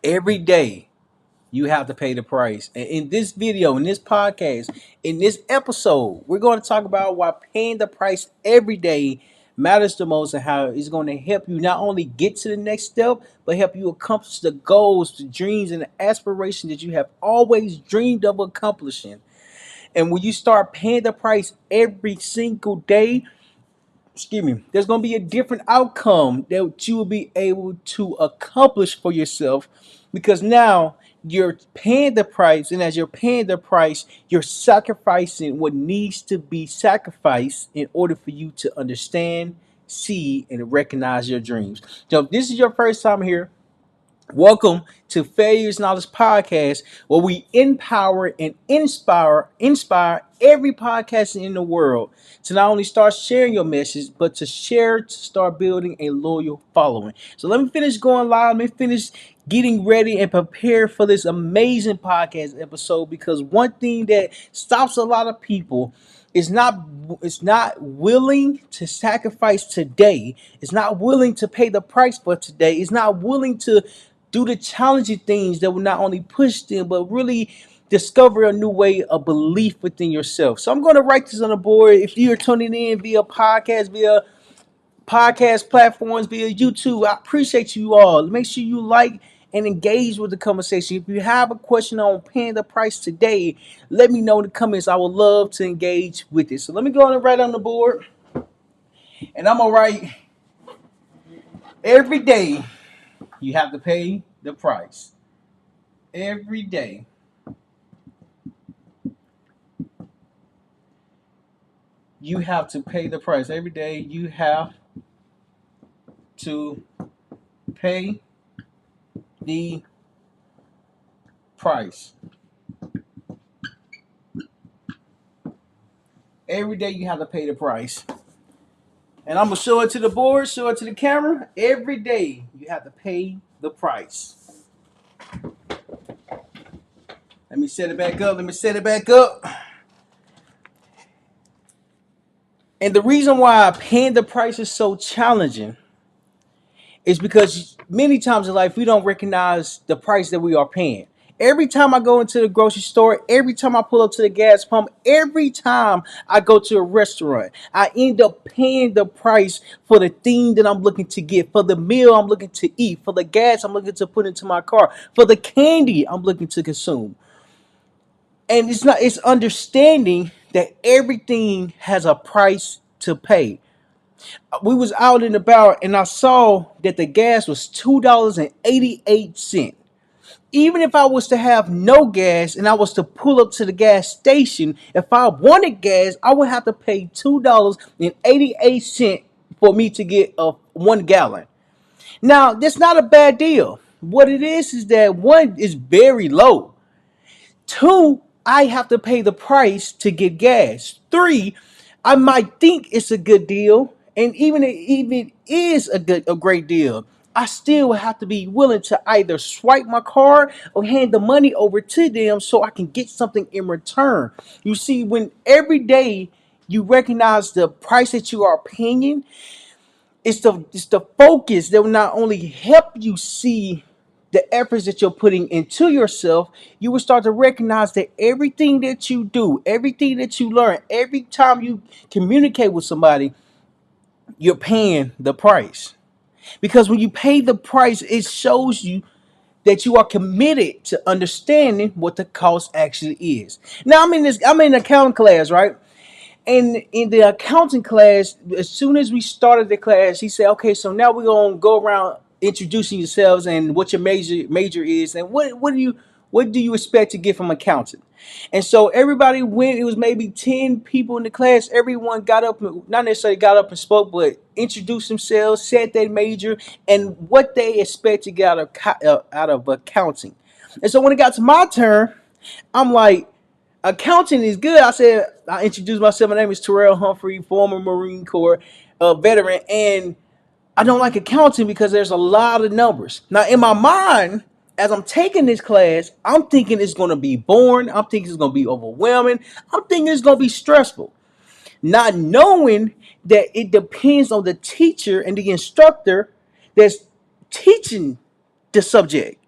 Every day you have to pay the price. And in this video, in this podcast, in this episode, we're going to talk about why paying the price every day matters the most and how it's going to help you not only get to the next step, but help you accomplish the goals, the dreams, and the aspirations that you have always dreamed of accomplishing. And when you start paying the price every single day, there's going to be a different outcome that you will be able to accomplish for yourself because now you're paying the price, and as you're paying the price, you're sacrificing what needs to be sacrificed in order for you to understand, see, and recognize your dreams. So if this is your first time here, welcome to Failures Knowledge Podcast, where we empower and inspire every podcaster in the world to not only start sharing your message, but to start building a loyal following. So let me finish going live. Let me finish getting ready and prepared for this amazing podcast episode, because one thing that stops a lot of people is not willing to sacrifice today. It's not willing to pay the price for today. It's not willing to do the challenging things that will not only push them, but really discover a new way of belief within yourself. So I'm going to write this on the board. If you're tuning in via podcast platforms, via YouTube, I appreciate you all. Make sure you like and engage with the conversation. If you have a question on paying the price today, let me know in the comments. I would love to engage with it. So let me go on and write on the board. And I'm going to write, every day you have to pay the price. Every day you have to pay the price. Every day you have to pay the price. Every day you have to pay the price. And I'm going to show it to the board, show it to the camera. Every day you have to pay the price. Let me set it back up. And the reason why paying the price is so challenging is because many times in life we don't recognize the price that we are paying. Every time I go into the grocery store, every time I pull up to the gas pump, every time I go to a restaurant, I end up paying the price for the thing that I'm looking to get, for the meal I'm looking to eat, for the gas I'm looking to put into my car, for the candy I'm looking to consume. And it's understanding that everything has a price to pay. We was out and about and I saw that the gas was $2.88. Even if I was to have no gas and I was to pull up to the gas station, if I wanted gas, I would have to pay $2.88 for me to get a 1 gallon. Now, that's not a bad deal. What it is that one is very low. Two, I have to pay the price to get gas. Three, I might think it's a good deal, and even if it is a great deal, I still have to be willing to either swipe my card or hand the money over to them so I can get something in return. You see, when every day you recognize the price that you are paying, it's the focus that will not only help you see the efforts that you're putting into yourself. You will start to recognize that everything that you do, everything that you learn, every time you communicate with somebody, you're paying the price. Because when you pay the price, it shows you that you are committed to understanding what the cost actually is. Now I'm in accounting class, right? And in the accounting class, as soon as we started the class, he said, okay, so now we're gonna go around introducing yourselves and what your major is, and what do you expect to get from accounting. And so everybody went. It was maybe 10 people in the class. Everyone got up, not necessarily got up and spoke, but introduced themselves, said their major and what they expect to get out of accounting. And so when it got to my turn, I'm like, accounting is good. I introduced myself. My name is Terrell Humphrey, former Marine Corps veteran, and I don't like accounting because there's a lot of numbers. Now, in my mind, as I'm taking this class, I'm thinking it's going to be boring. I'm thinking it's going to be overwhelming. I'm thinking it's going to be stressful. Not knowing that it depends on the teacher and the instructor that's teaching the subject.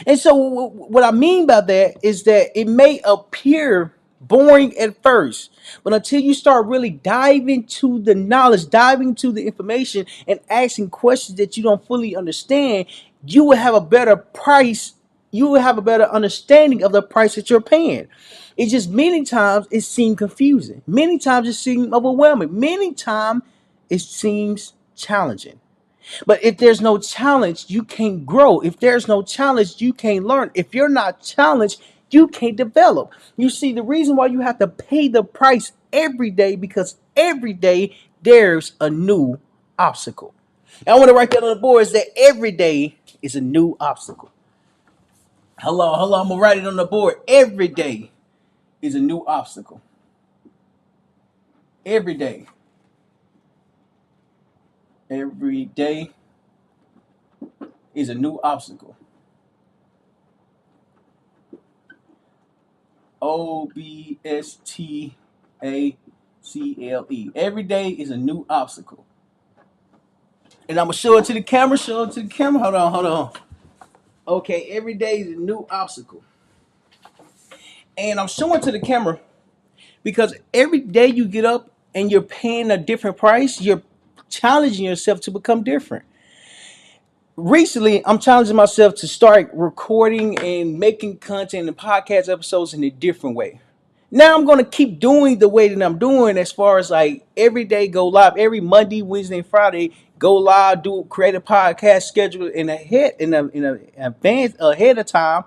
And so, what I mean by that is that it may appear boring at first, but until you start really diving to the knowledge, diving to the information, and asking questions that you don't fully understand, you will have a better price. You will have a better understanding of the price that you're paying. It's just many times it seems confusing. Many times it seems overwhelming. Many times it seems challenging. But if there's no challenge, you can't grow. If there's no challenge, you can't learn. If you're not challenged, you can't develop. You see, the reason why you have to pay the price every day, because every day there's a new obstacle. And I want to write that on the board, is that every day is a new obstacle. Hello, I'm gonna write it on the board. Every day is a new obstacle. Every day. Every day is a new obstacle. OBSTACLE. Every day is a new obstacle. And I'm gonna show it to the camera. Show it to the camera. Hold on. Okay, every day is a new obstacle. And I'm showing to the camera because every day you get up and you're paying a different price, you're challenging yourself to become different. Recently, I'm challenging myself to start recording and making content and podcast episodes in a different way. Now I'm gonna keep doing the way that I'm doing, as far as like every day go live, every Monday, Wednesday, and Friday go live, do create a podcast schedule in a advance ahead of time.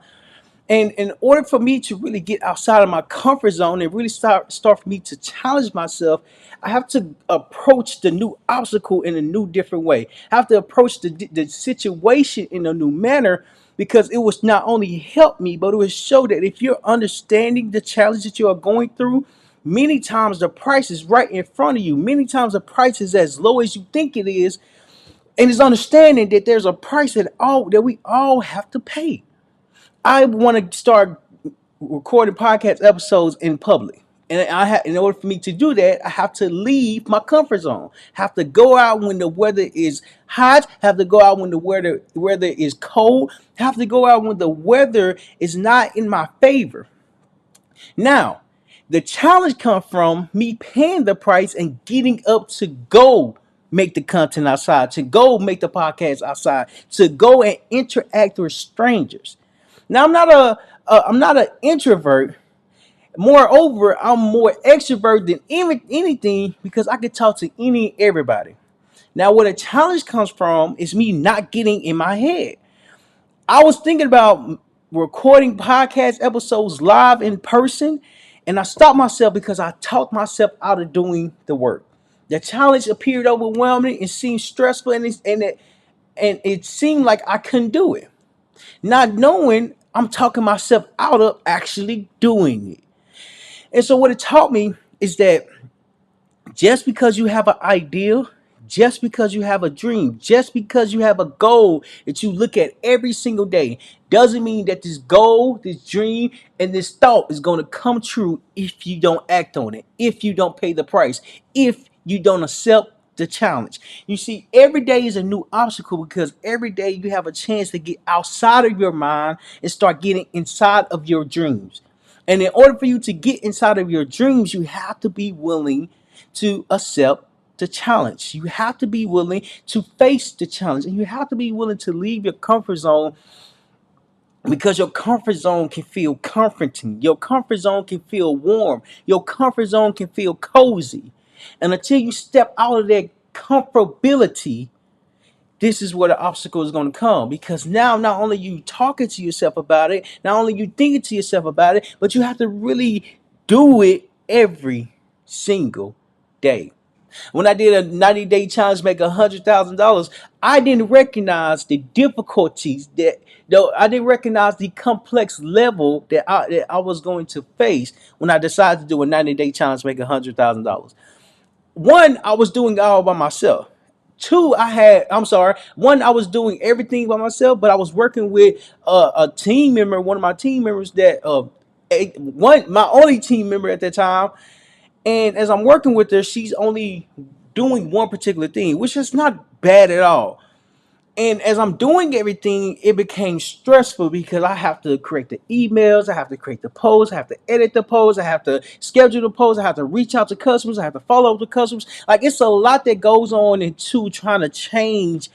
And in order for me to really get outside of my comfort zone and really start for me to challenge myself, I have to approach the new obstacle in a new different way. I have to approach the situation in a new manner, because it was not only help me, but it will show that if you're understanding the challenge that you are going through, many times the price is right in front of you. Many times the price is as low as you think it is, and it's understanding that there's a price that we all have to pay. I want to start recording podcast episodes in public. And in order for me to do that, I have to leave my comfort zone. Have to go out when the weather is hot. Have to go out when the weather is cold. Have to go out when the weather is not in my favor. Now, the challenge comes from me paying the price and getting up to go make the content outside, to go make the podcast outside, to go and interact with strangers. Now, I'm not an introvert. Moreover, I'm more extrovert than anything, because I can talk to everybody. Now, where the challenge comes from is me not getting in my head. I was thinking about recording podcast episodes live in person, and I stopped myself because I talked myself out of doing the work. The challenge appeared overwhelming and seemed stressful, and it seemed like I couldn't do it. Not knowing I'm talking myself out of actually doing it. And so what it taught me is that just because you have an idea, just because you have a dream, just because you have a goal that you look at every single day, doesn't mean that this goal, this dream, and this thought is going to come true if you don't act on it, if you don't pay the price, if you don't accept the challenge. You see, every day is a new obstacle, because every day you have a chance to get outside of your mind and start getting inside of your dreams. And in order for you to get inside of your dreams, you have to be willing to accept the challenge. You have to be willing to face the challenge, and you have to be willing to leave your comfort zone, because your comfort zone can feel comforting. Your comfort zone can feel warm. Your comfort zone can feel cozy. And until you step out of that comfortability, this is where the obstacle is going to come, because now not only you talking to yourself about it, not only you thinking to yourself about it, but you have to really do it every single day. When I did a 90-day challenge, make $100,000, I didn't recognize the difficulties that, though I didn't recognize the complex level that I was going to face when I decided to do a 90-day challenge, make $100,000. One, I was doing it all by myself. Two, one, I was doing everything by myself, but I was working with a team member, one of my team members my only team member at that time. And as I'm working with her, she's only doing one particular thing, which is not bad at all. And as I'm doing everything, it became stressful because I have to create the emails, I have to create the posts, I have to edit the posts, I have to schedule the posts, I have to reach out to customers, I have to follow up the customers. Like, it's a lot that goes on into trying to change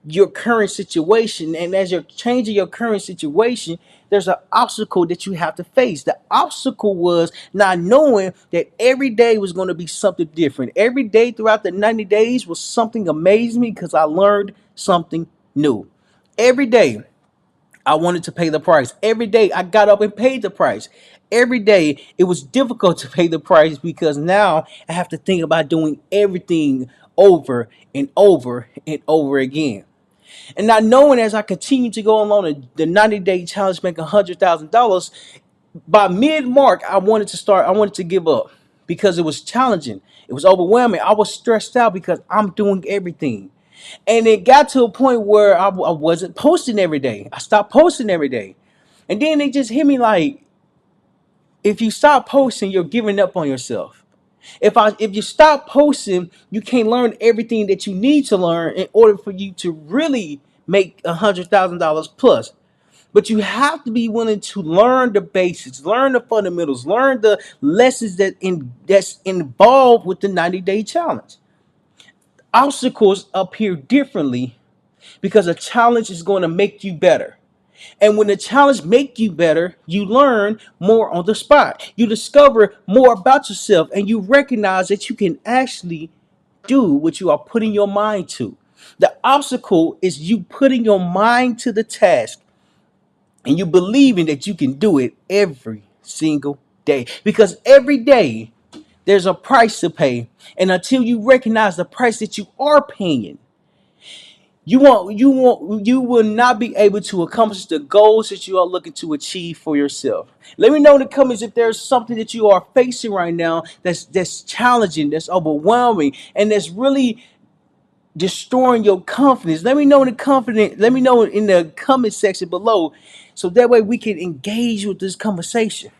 your current situation. And as you're changing your current situation, there's an obstacle that you have to face. The obstacle was not knowing that every day was going to be something different. Every day throughout the 90 days was something amazing because I learned something new. Every day I wanted to pay the price. Every day I got up and paid the price. Every day it was difficult to pay the price because now I have to think about doing everything over and over and over again. And not knowing, as I continue to go along the 90-day challenge, make $100,000, by mid mark, I wanted to give up because it was challenging. It was overwhelming. I was stressed out because I'm doing everything. And it got to a point where I wasn't posting every day. I stopped posting every day. And then they just hit me like, if you stop posting, you're giving up on yourself. If you stop posting, you can't learn everything that you need to learn in order for you to really make $100,000 plus. But you have to be willing to learn the basics, learn the fundamentals, learn the lessons that's involved with the 90-day challenge. Obstacles appear differently because a challenge is going to make you better. And when the challenge make you better, you learn more on the spot. You discover more about yourself and you recognize that you can actually do what you are putting your mind to. The obstacle is you putting your mind to the task and you believing that you can do it every single day. Because every day there's a price to pay. And until you recognize the price that you are paying, you will not be able to accomplish the goals that you are looking to achieve for yourself. Let me know in the comments if there's something that you are facing right now that's challenging, that's overwhelming, and that's really destroying your confidence. Let me know in the comment section below, so that way we can engage with this conversation.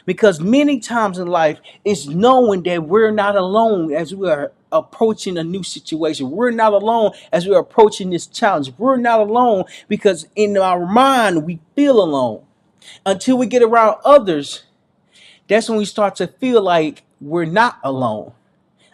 Because many times in life, it's knowing that we're not alone as we are approaching a new situation. We're not alone as we're approaching this challenge. We're not alone because in our mind we feel alone. Until we get around others, that's when we start to feel like we're not alone.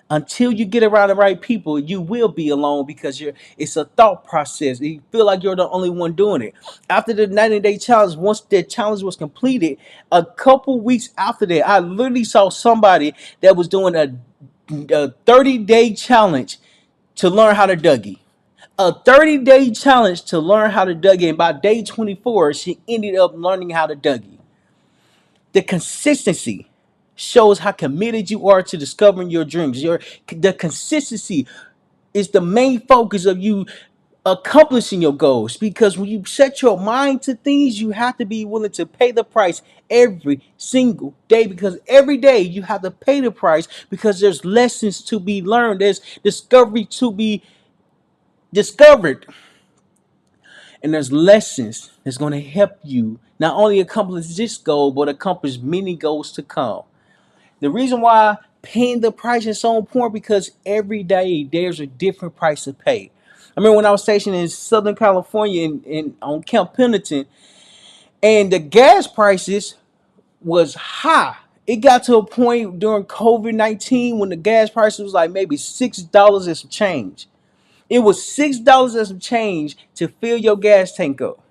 Until you get around the right people, you will be alone because it's a thought process. You feel like you're the only one doing it. After the 90-day challenge, once the challenge was completed, a couple weeks after that, I literally saw somebody that was doing a 30-day challenge to learn how to Dougie. A 30-day challenge to learn how to Dougie. And by day 24, she ended up learning how to Dougie. The consistency shows how committed you are to discovering your dreams. The consistency is the main focus of you accomplishing your goals, because when you set your mind to things, you have to be willing to pay the price every single day, because every day you have to pay the price because there's lessons to be learned, there's discovery to be discovered, and there's lessons that's going to help you not only accomplish this goal but accomplish many goals to come. The reason why paying the price is so important, because every day there's a different price to pay. I remember when I was stationed in Southern California on Camp Pendleton, and the gas prices was high. It got to a point during COVID-19 when the gas price was like maybe $6 and some change. It was $6 and some change to fill your gas tank up.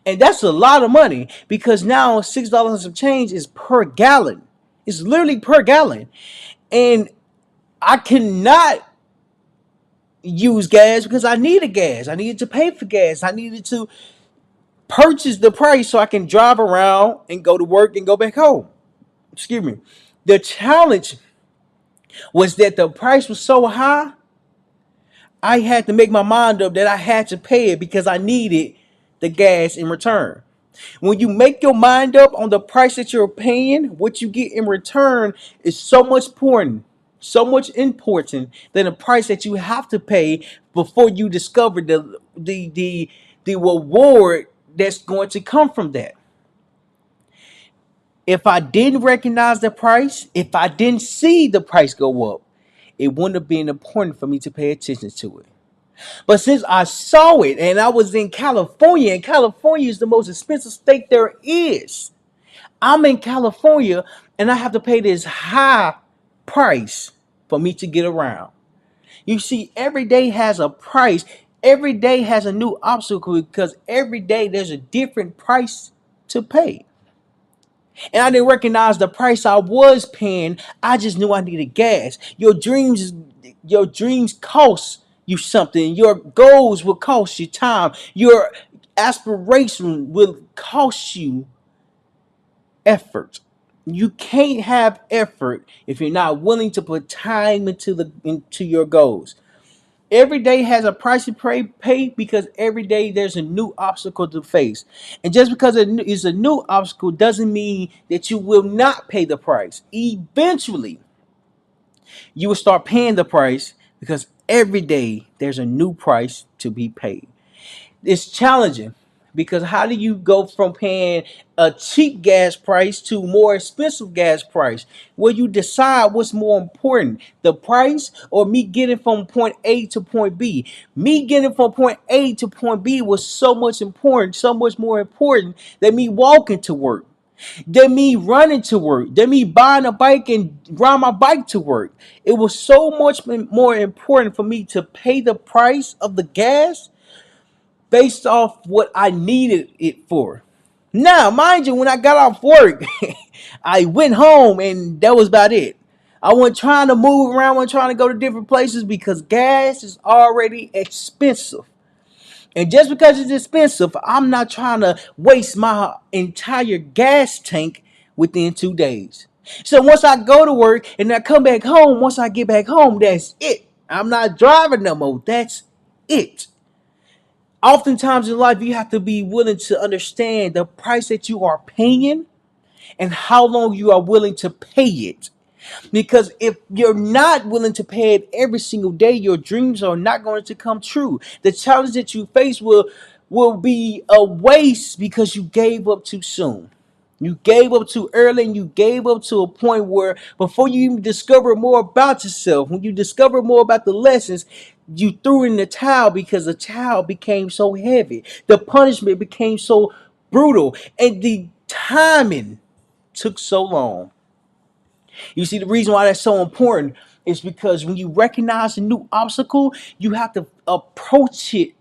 And that's a lot of money, because now $6 and some change is per gallon. It's literally per gallon. And I cannot use gas because I needed gas. I needed to pay for gas. I needed to purchase the price so I can drive around and go to work and go back home. Excuse me. The challenge was that the price was so high, I had to make my mind up that I had to pay it because I needed the gas in return. When you make your mind up on the price that you're paying, what you get in return is so much important than the price that you have to pay before you discover the reward that's going to come from that. If I didn't recognize the price, if I didn't see the price go up, it wouldn't have been important for me to pay attention to it. But since I saw it and I was in California, and California is the most expensive state there is, I'm in California and I have to pay this high price for me to get around. You see, every day has a price. Every day has a new obstacle because every day there's a different price to pay. And I didn't recognize the price I was paying. I just knew I needed gas. Your dreams cost you something. Your goals will cost you time. Your aspiration will cost you effort. You can't have effort if you're not willing to put time into your goals. Every day has a price to pay because every day there's a new obstacle to face. And just because it is a new obstacle doesn't mean that you will not pay the price. Eventually, you will start paying the price because every day there's a new price to be paid. It's challenging because how do you go from paying a cheap gas price to more expensive gas price? Well, you decide what's more important, the price or me getting from point A to point B. Me getting from point A to point B was so much important, so much more important than me walking to work, than me running to work, than me buying a bike and ride my bike to work. It was so much more important for me to pay the price of the gas based off what I needed it for. Now, mind you, when I got off work, I went home and that was about it. I wasn't trying to move around, I wasn't trying to go to different places because gas is already expensive. And just because it's expensive, I'm not trying to waste my entire gas tank within 2 days. So once I go to work and I come back home, once I get back home, that's it. I'm not driving no more. That's it. Oftentimes in life, you have to be willing to understand the price that you are paying and how long you are willing to pay it. Because if you're not willing to pay it every single day, your dreams are not going to come true. The challenge that you face will be a waste because you gave up too soon. You gave up too early and you gave up to a point where before you even discover more about yourself, when you discover more about the lessons, you threw in the towel because the towel became so heavy. The punishment became so brutal and the timing took so long. You see, the reason why that's so important is because when you recognize a new obstacle, you have to approach it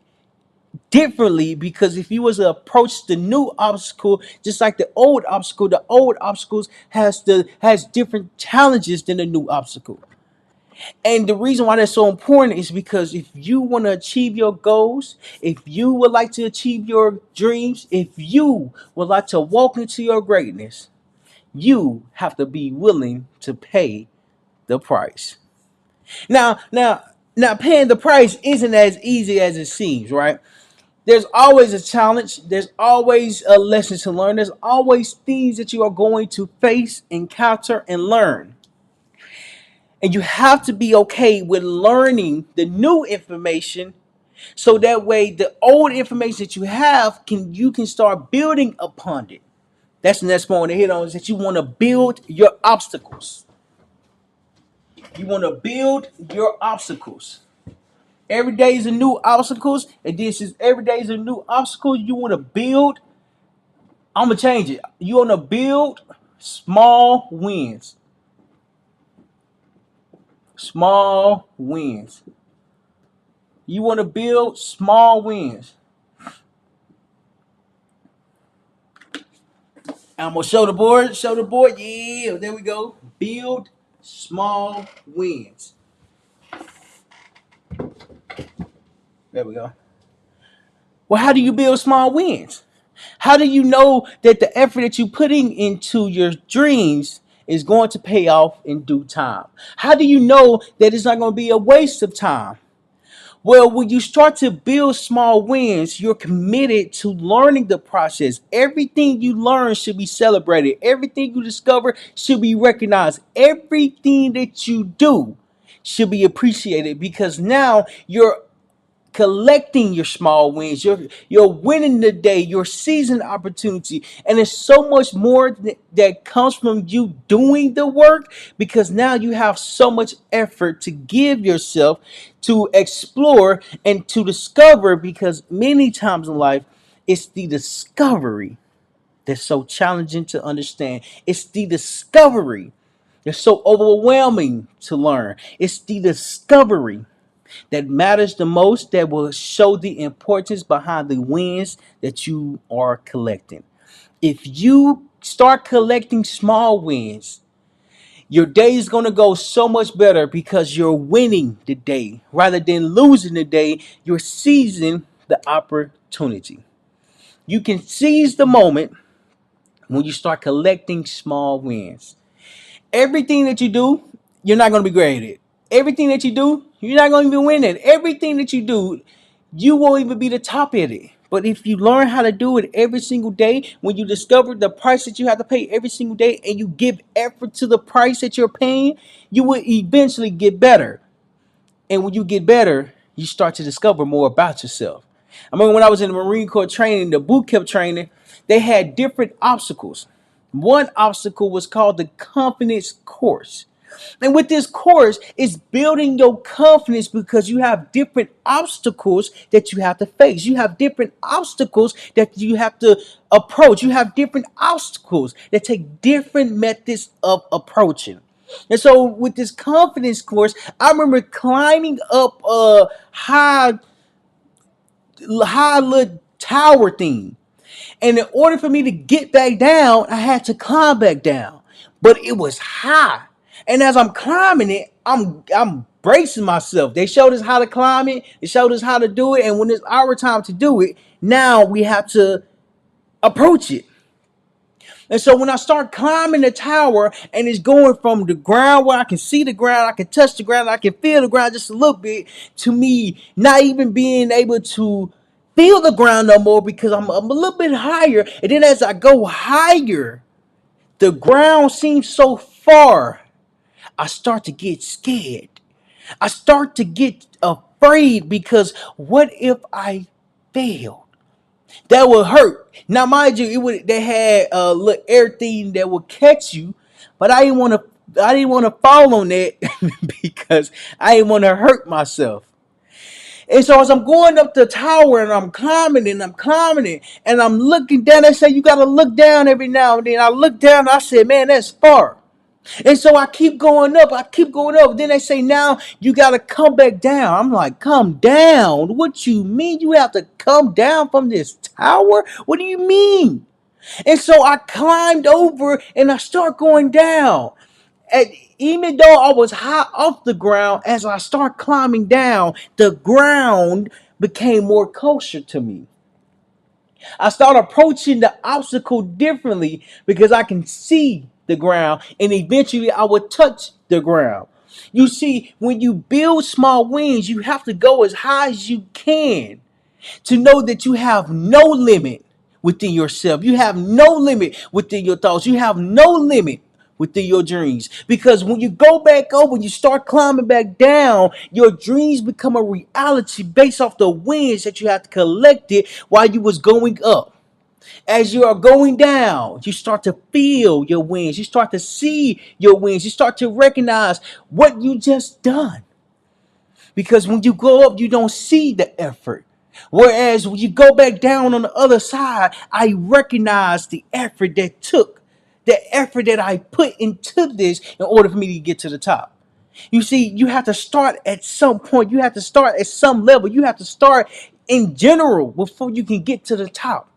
differently. Because if you was to approach the new obstacle just like the old obstacles has different challenges than the new obstacle. And the reason why that's so important is because if you want to achieve your goals, if you would like to achieve your dreams, if you would like to walk into your greatness, you have to be willing to pay the price. Now, paying the price isn't as easy as it seems, right? There's always a challenge. There's always a lesson to learn. There's always things that you are going to face, encounter, and learn. And you have to be okay with learning the new information so that way the old information that you can start building upon it. That's the next point I want to hit on is that you want to build your obstacles. You want to build your obstacles. Every day is a new obstacles, and this is every day is a new obstacle. You want to build. I'm gonna change it. You want to build small wins. Small wins. You want to build small wins. I'm gonna show the board. Show the board. Yeah, there we go. Build small wins. There we go. Well, how do you build small wins? How do you know that the effort that you're putting into your dreams is going to pay off in due time? How do you know that it's not going to be a waste of time? Well, when you start to build small wins, you're committed to learning the process. Everything you learn should be celebrated. Everything you discover should be recognized. Everything that you do should be appreciated because now you're collecting your small wins. You're winning the day, your season opportunity, and there's so much more that comes from you doing the work, because now you have so much effort to give yourself to explore and to discover. Because many times in life, it's the discovery that's so challenging to understand. It's the discovery that's so overwhelming to learn. It's the discovery that matters the most, that will show the importance behind the wins that you are collecting. If you start collecting small wins, your day is going to go so much better, because you're winning the day rather than losing the day. You're seizing the opportunity. You can seize the moment when you start collecting small wins. Everything that you do, you're not going to be great at it. Everything that you do, you're not going to be winning. Everything that you do, you won't even be the top at it. But if you learn how to do it every single day, when you discover the price that you have to pay every single day, and you give effort to the price that you're paying, you will eventually get better. And when you get better, you start to discover more about yourself. I remember when I was in the Marine Corps training, the boot camp training, they had different obstacles. One obstacle was called the confidence course. And with this course, it's building your confidence, because you have different obstacles that you have to face. You have different obstacles that you have to approach. You have different obstacles that take different methods of approaching. And so with this confidence course, I remember climbing up a high little tower thing. And in order for me to get back down, I had to climb back down. But it was high. And as I'm climbing it, I'm bracing myself. They showed us how to climb it. They showed us how to do it. And when it's our time to do it, now we have to approach it. And so when I start climbing the tower, and it's going from the ground where I can see the ground, I can touch the ground, I can feel the ground just a little bit, to me not even being able to feel the ground no more, because I'm a little bit higher. And then as I go higher, the ground seems so far. I start to get scared. I start to get afraid, because what if I fail? That would hurt. Now, mind you, it would they had a little air thing that would catch you, but I didn't want to. I didn't want to fall on that because I didn't want to hurt myself. And so as I'm going up the tower, and I'm climbing and I'm climbing it, and I'm looking down, they say you got to look down every now and then. I look down, and I said, man, that's far. And so I keep going up. I keep going up. Then they say, now you got to come back down. I'm like, come down? What you mean? You have to come down from this tower? What do you mean? And so I climbed over, and I start going down. And even though I was high off the ground, as I start climbing down, the ground became more kosher to me. I start approaching the obstacle differently, because I can see the ground, and eventually I will touch the ground. You see, when you build small wings, you have to go as high as you can, to know that you have no limit within yourself. You have no limit within your thoughts. You have no limit within your dreams. Because when you go back up, when you start climbing back down, your dreams become a reality based off the wins that you have to collect it while you was going up. As you are going down, you start to feel your wins. You start to see your wins. You start to recognize what you just done. Because when you go up, you don't see the effort. Whereas when you go back down on the other side, I recognize the effort that took, the effort that I put into this in order for me to get to the top. You see, you have to start at some point. You have to start at some level. You have to start in general before you can get to the top.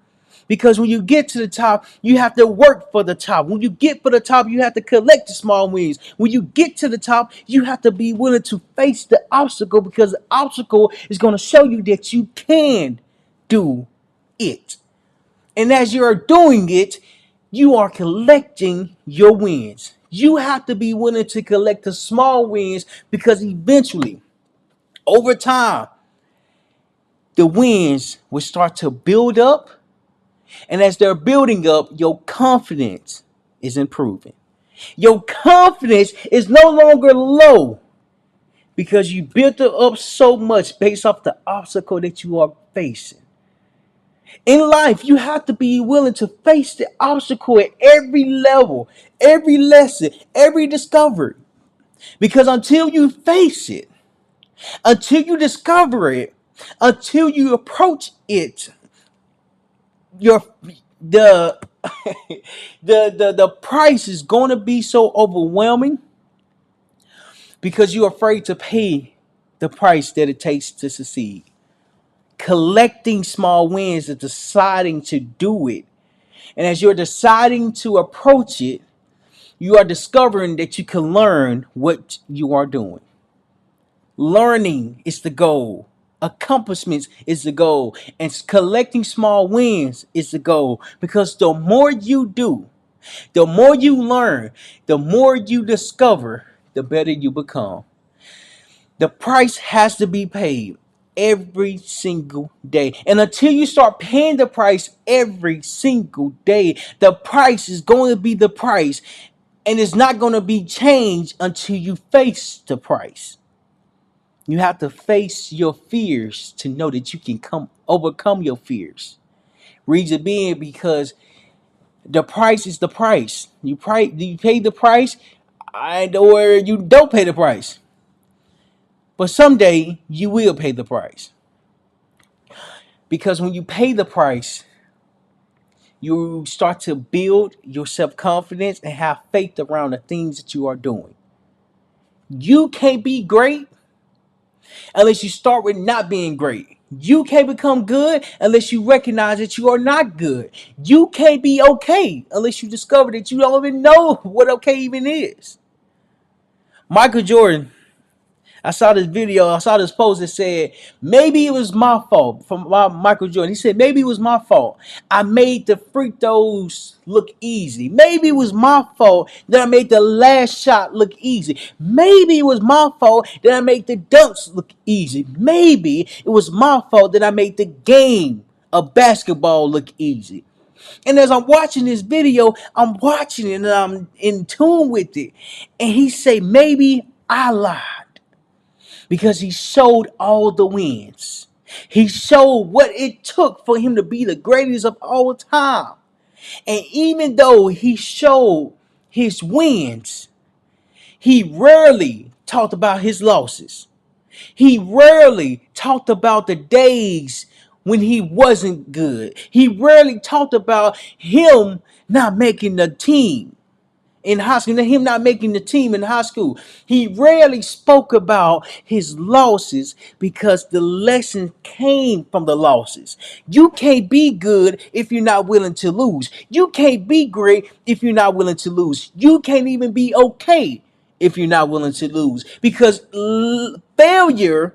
Because when you get to the top, you have to work for the top. When you get for the top, you have to collect the small wins. When you get to the top, you have to be willing to face the obstacle, because the obstacle is going to show you that you can do it. And as you are doing it, you are collecting your wins. You have to be willing to collect the small wins, because eventually, over time, the wins will start to build up. And as they're building up, your confidence is improving. Your confidence is no longer low. because you built it up so much based off the obstacle that you are facing. In life, you have to be willing to face the obstacle at every level, every lesson, every discovery. Because until you face it, until you discover it, until you approach it, your the the price is going to be so overwhelming because you're afraid to pay the price that it takes to succeed. Collecting small wins and deciding to do it. And as you're deciding to approach it, you are discovering that you can learn what you are doing. Learning is the goal. Accomplishments is the goal. And collecting small wins is the goal. Because the more you do, the more you learn, the more you discover, the better you become. The price has to be paid every single day. And until you start paying the price every single day, the price is going to be the price. And it's not going to be changed until you face the price. You have to face your fears to know that you can overcome your fears. Reason being because the price is the price. You pay the price, or you don't pay the price. But someday you will pay the price. Because when you pay the price, you start to build your self-confidence and have faith around the things that you are doing. You can't be great unless you start with not being great. You can't become good unless you recognize that you are not good. You can't be okay unless you discover that you don't even know what okay even is. Michael Jordan, I saw this video, I saw this post that said, maybe it was my fault from Michael Jordan. He said, maybe it was my fault. I made the free throws look easy. Maybe it was my fault that I made the last shot look easy. Maybe it was my fault that I made the dunks look easy. Maybe it was my fault that I made the game of basketball look easy. And as I'm watching this video, I'm watching it and I'm in tune with it. And he say, maybe I lied because he showed all the wins. He showed what it took for him to be the greatest of all time. And even though he showed his wins, he rarely talked about his losses. He rarely talked about the days when he wasn't good. He rarely talked about him not making the team in high school, him not making the team in high school. He rarely spoke about his losses because the lesson came from the losses. You can't be good if you're not willing to lose. You can't be great if you're not willing to lose. You can't even be okay if you're not willing to lose because failure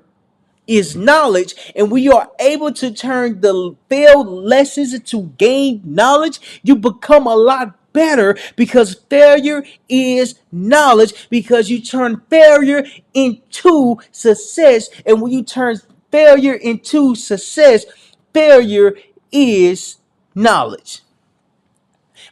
is knowledge, and we are able to turn the failed lessons into gain knowledge. You become a lot better because failure is knowledge, because you turn failure into success. And when you turn failure into success, failure is knowledge,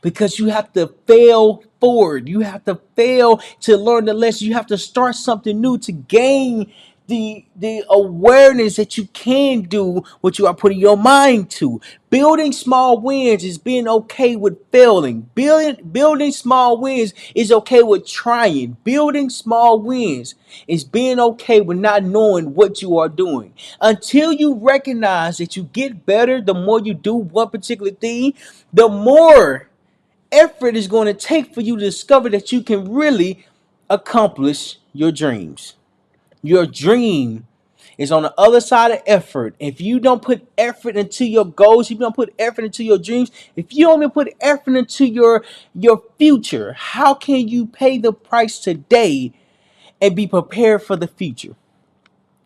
because you have to fail forward. You have to fail to learn the lesson. You have to start something new to gain the awareness that you can do what you are putting your mind to. Building small wins is being okay with failing. Building small wins is okay with trying. Building small wins is being okay with not knowing what you are doing. Until you recognize that you get better, the more you do one particular thing, the more effort is going to take for you to discover that you can really accomplish your dreams. Your dream is on the other side of effort. If you don't put effort into your goals, if you don't put effort into your dreams, if you don't even put effort into your future, how can you pay the price today and be prepared for the future?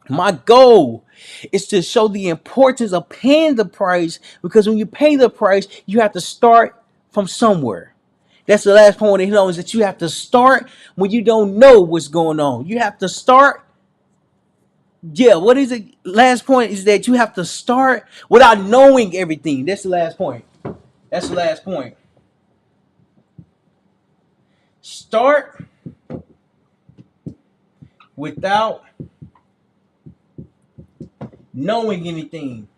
My goal is to show the importance of paying the price, because when you pay the price, you have to start from somewhere. That's the last point, is that you have to start when you don't know what's going on. You have to start. Yeah, what is it? Last point is that you have to start without knowing everything. That's the last point. That's the last point. Start without knowing anything.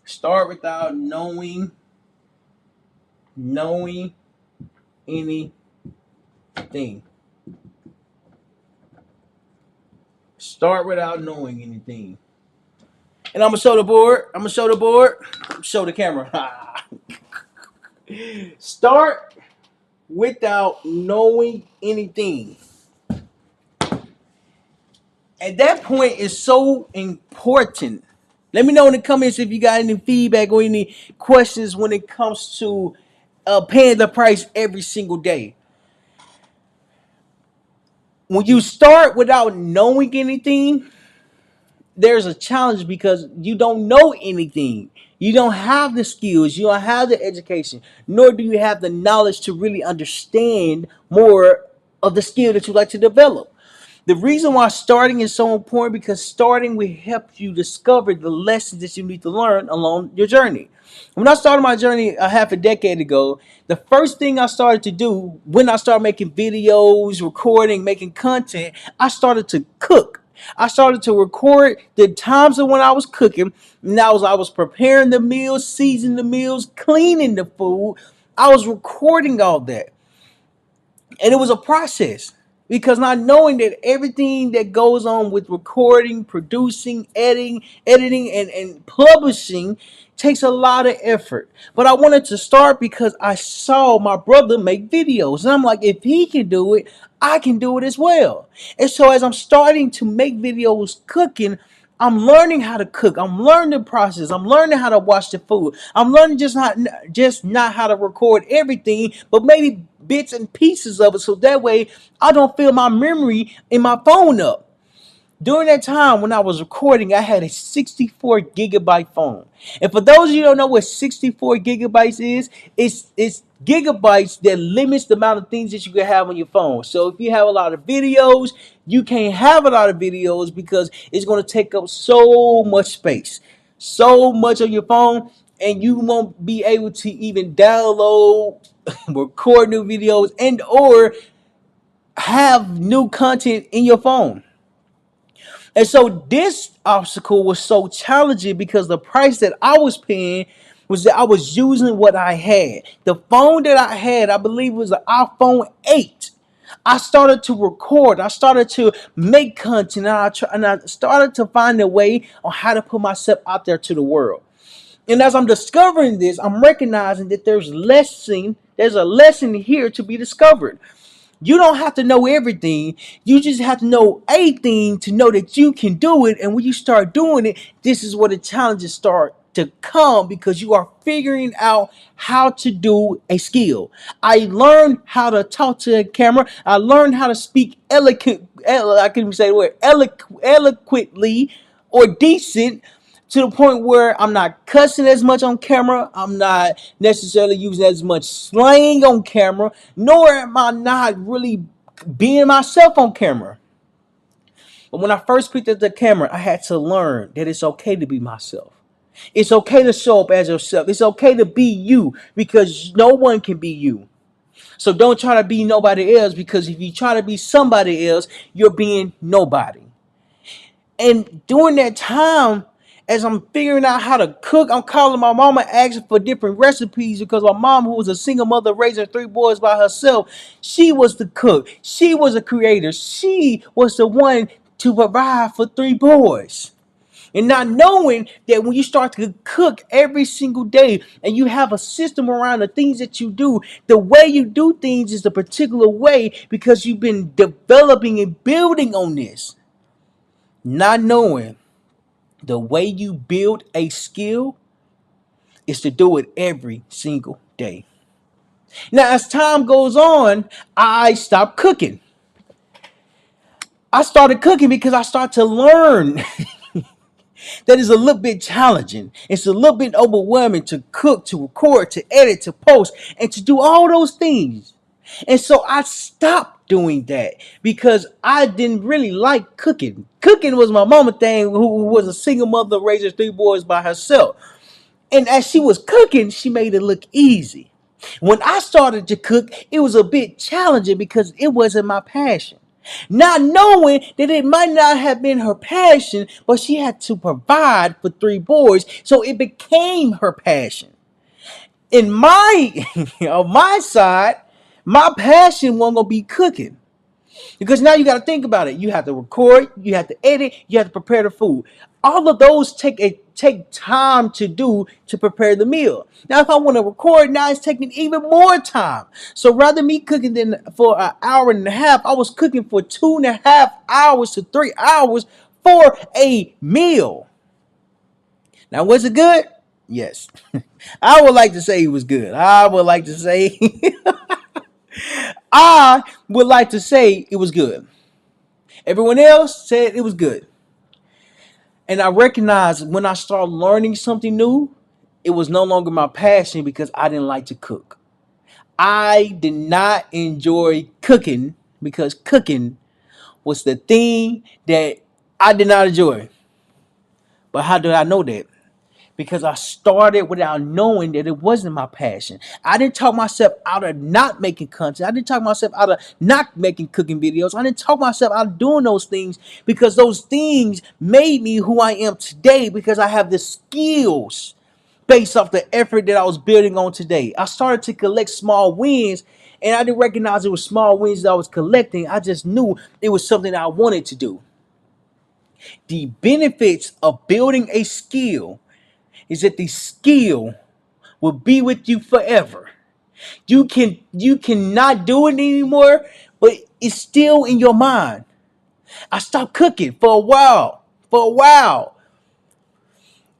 Start without knowing anything. Start without knowing anything. And I'm gonna show the board. I'm gonna show the board. Show the camera. Start without knowing anything. At that point, is so important. Let me know in the comments if you got any feedback or any questions when it comes to paying the price every single day. When you start without knowing anything, there's a challenge because you don't know anything. You don't have the skills, you don't have the education, nor do you have the knowledge to really understand more of the skill that you like to develop. The reason why starting is so important because starting will help you discover the lessons that you need to learn along your journey. When I started my journey a half a decade ago, the first thing I started to do when I started making videos, recording, making content, I started to cook. I started to record the times of when I was cooking. And I was preparing the meals, seasoning the meals, cleaning the food. I was recording all that. And it was a process because not knowing that everything that goes on with recording, producing, editing and publishing takes a lot of effort. But I wanted to start because I saw my brother make videos. And I'm like, if he can do it, I can do it as well. And so as I'm starting to make videos cooking, I'm learning how to cook. I'm learning the process. I'm learning how to wash the food. I'm learning just not how to record everything, but maybe bits and pieces of it, so that way I don't fill my memory in my phone up. During that time when I was recording, I had a 64 gigabyte phone. And for those of you who don't know what 64 gigabytes is, it's gigabytes that limits the amount of things that you can have on your phone. So if you have a lot of videos, you can't have a lot of videos because it's going to take up so much space, so much of your phone, and you won't be able to even download, record new videos, and or have new content in your phone. And so this obstacle was so challenging because the price that I was paying was that I was using what I had. The phone that I had, I believe, was an iPhone 8. I started to record. I started to make content. And I started to find a way on how to put myself out there to the world. And as I'm discovering this, I'm recognizing that there's a lesson here to be discovered. You don't have to know everything. You just have to know a thing to know that you can do it. And when you start doing it, this is where the challenges start to come because you are figuring out how to do a skill. I learned how to talk to a camera. I learned how to speak I couldn't even say the word eloquently or decent to the point where I'm not cussing as much on camera. I'm not necessarily using as much slang on camera, nor am I not really being myself on camera. But when I first picked up the camera, I had to learn that it's okay to be myself. It's okay to show up as yourself. It's okay to be you because no one can be you. So don't try to be nobody else because if you try to be somebody else, you're being nobody. And during that time, as I'm figuring out how to cook, I'm calling my mama asking for different recipes because my mom, who was a single mother raising three boys by herself, she was the cook. She was a creator. She was the one to provide for three boys. And not knowing that when you start to cook every single day and you have a system around the things that you do, the way you do things is a particular way because you've been developing and building on this. Not knowing the way you build a skill is to do it every single day. Now, as time goes on, I stopped cooking. I started cooking because I started to learn that is a little bit challenging. It's a little bit overwhelming to cook, to record, to edit, to post, and to do all those things. And so I stopped doing that because I didn't really like cooking. Cooking was my mama thing, who was a single mother raising three boys by herself. And as she was cooking, she made it look easy. When I started to cook, it was a bit challenging because it wasn't my passion. not knowing that it might not have been her passion, but she had to provide for three boys, so it became her passion. In my on my side, my passion wasn't gonna be cooking. Because now you got to think about it. You have to record, you have to edit, you have to prepare the food. All of those take time to do to prepare the meal. Now, if I want to record, now it's taking even more time. So rather me cooking than for an hour and a half, I was cooking for 2.5 hours to 3 hours for a meal. Now, was it good? Yes. I would like to say it was good. I would like to say it was good. Everyone else said it was good. And I recognized when I started learning something new, it was no longer my passion because I didn't like to cook. I did not enjoy cooking because cooking was the thing that I did not enjoy. But how did I know that? Because I started without knowing that it wasn't my passion. I didn't talk myself out of not making content. I didn't talk myself out of not making cooking videos. I didn't talk myself out of doing those things because those things made me who I am today because I have the skills based off the effort that I was building on today. I started to collect small wins and I didn't recognize it was small wins that I was collecting. I just knew it was something I wanted to do. The benefits of building a skill is that the skill will be with you forever. You cannot do it anymore, but it's still in your mind. I stopped cooking for a while.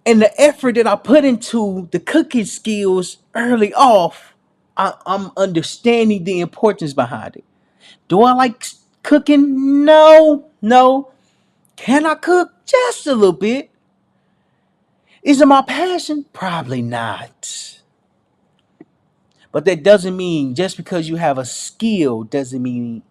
And the effort that I put into the cooking skills early off, I'm understanding the importance behind it. Do I like cooking? No. Can I cook? Just a little bit. Is it my passion? Probably not. But that doesn't mean just because you have a skill doesn't mean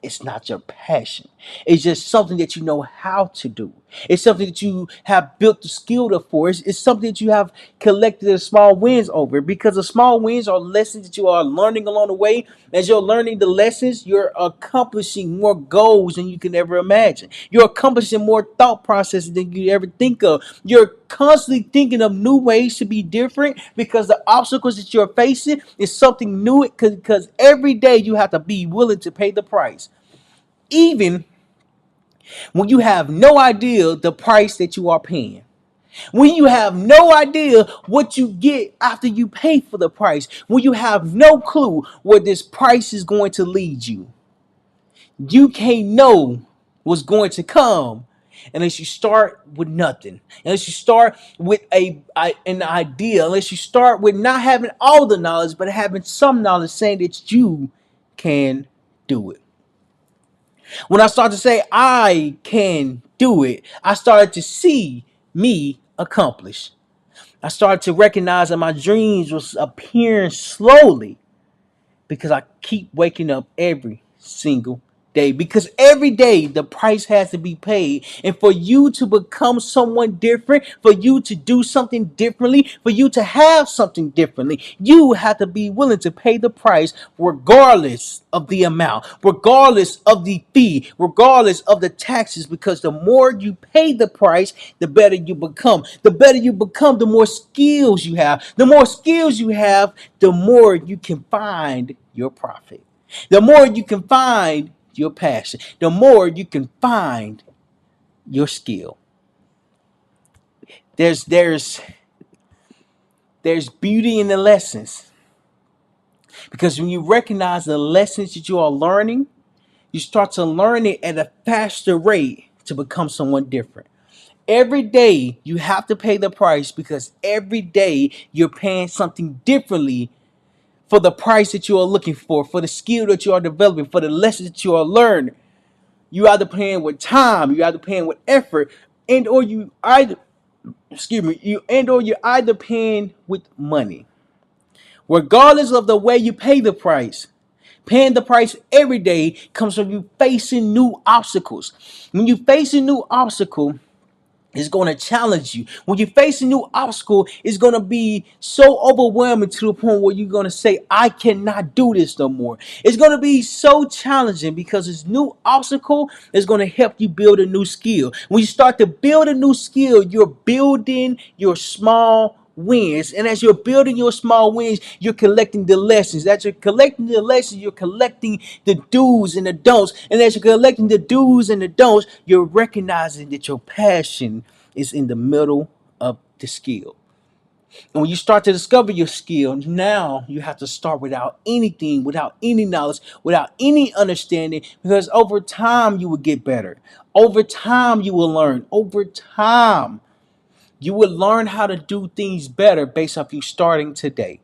it's not your passion. It's just something that you know how to do. It's something that you have built the skill to for. It's something that you have collected the small wins over because the small wins are lessons that you are learning along the way. As you're learning the lessons, you're accomplishing more goals than you can ever imagine. You're accomplishing more thought processes than you ever think of. You're constantly thinking of new ways to be different because the obstacles that you're facing is something new because every day you have to be willing to pay the price. Even when you have no idea the price that you are paying. When you have no idea what you get after you pay for the price. When you have no clue where this price is going to lead you. You can't know what's going to come unless you start with nothing. Unless you start with an idea. Unless you start with not having all the knowledge, but having some knowledge saying that you can do it. When I started to say I can do it, I started to see me accomplish. I started to recognize that my dreams was appearing slowly because I keep waking up every single day. Because every day the price has to be paid. And for you to become someone different, for you to do something differently, for you to have something differently, you have to be willing to pay the price regardless of the amount, regardless of the fee, regardless of the taxes. Because the more you pay the price, the better you become. The better you become, the more skills you have. The more skills you have, the more you can find your profit. The more you can find your passion, the more you can find your skill. There's there's beauty in the lessons because when you recognize the lessons that you are learning, you start to learn it at a faster rate to become someone different. Every day you have to pay the price because every day you're paying something differently for the price that you are looking for the skill that you are developing, for the lessons that you are learning. You either paying with time, you either paying with effort, and or you either you're either paying with money. Regardless of the way you pay the price, paying the price every day comes from you facing new obstacles. When you face a new obstacle, It's going to challenge you. When you face a new obstacle, it's going to be so overwhelming to the point where you're going to say, I cannot do this no more. It's going to be so challenging because this new obstacle is going to help you build a new skill. When you start to build a new skill, you're building your small wins. And as you're building your small wins, you're collecting the lessons. As you're collecting the lessons, you're collecting the do's and the don'ts. And as you're collecting the do's and the don'ts, you're recognizing that your passion is in the middle of the skill. And when you start to discover your skill, now you have to start without anything, without any knowledge, without any understanding, because over time you will get better. Over time you will learn. Over time you will learn how to do things better based off you starting today.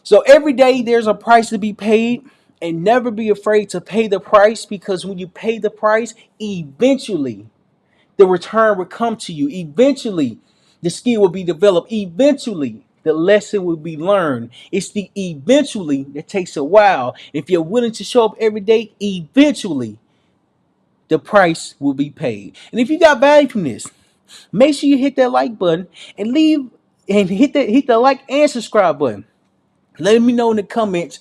So every day there's a price to be paid, and never be afraid to pay the price, because when you pay the price, eventually the return will come to you. Eventually the skill will be developed. Eventually the lesson will be learned. It's the eventually that takes a while. If you're willing to show up every day, eventually the price will be paid. And if you got value from this, make sure you hit that like button and leave and hit the like and subscribe button. Let me know in the comments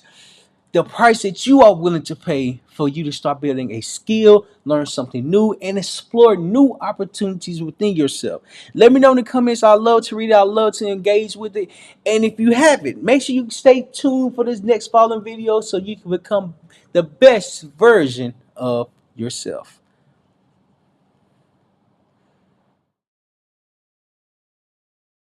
the price that you are willing to pay for you to start building a skill, learn something new, and explore new opportunities within yourself. Let me know in the comments. I love to read it. I love to engage with it. And if you haven't, make sure you stay tuned for this next following video so you can become the best version of yourself.